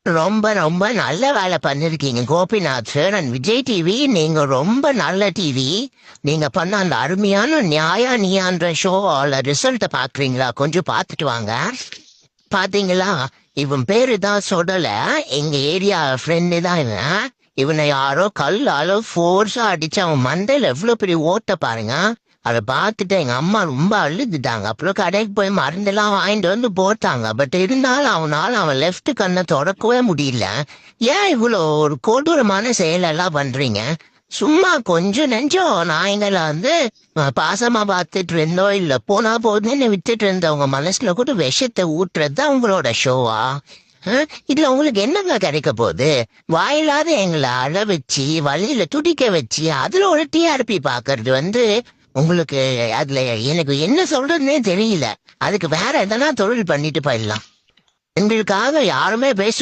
ரொம்ப ரொம்ப நல்ல வேலை பண்ணிருக்கீங்க Gopinath sir and Vijay TV. நீங்க ரொம்ப நல்ல டிவி. நீங்க பண்ண அந்த அருமையான நியாயா நீயான்ற ஷோல ரிசல்ட்ட பாக்குறீங்களா? கொஞ்சம் பார்த்துட்டு வாங்க. பாத்தீங்களா? இவன் பேரு தான் சொல்லல. எங்க ஏரியா ஃப்ரெண்டு தான் இவன். இவனை யாரோ கல்லால ஃபோர்ஸா அடிச்சு அவன் மண்டையில எவ்வளவு பெரிய ஓட்ட பாருங்க. அதை பார்த்துட்டு எங்க அம்மா ரொம்ப அழுதுட்டாங்க. அப்புறம் கடைக்கு போய் மருந்தெல்லாம் வாங்கிட்டு வந்து போட்டாங்க. பட் இருந்தாலும் அவன் லெஃப்ட் கண்ணை தொடக்கவே முடியல. ஏன் இவ்வளோ ஒரு கொடூரமான செயலெல்லாம் பண்றீங்க? சும்மா கொஞ்சம் நெஞ்சம் நாய்ங்கள வந்து பாசமா பார்த்துட்டு இருந்தோம், இல்ல போனா போதுன்னு விட்டுட்டு இருந்தவங்க மனசுல கூட விஷத்தை ஊட்டுறது தான் உங்களோட ஷோவா? இதுல உங்களுக்கு என்னங்க கிடைக்க போகுது? வாயில்லாத எங்களை அழ வச்சு வழியில துடிக்க வச்சு அதுல ஒரு டிஆர்பி பாக்குறது வந்து உங்களுக்கு அதுல எனக்கு என்ன சொல்றதுன்னே தெரியல. அதுக்கு வேற எதனா தொழில் பண்ணிட்டு போயிடலாம். எங்களுக்காக யாருமே பேச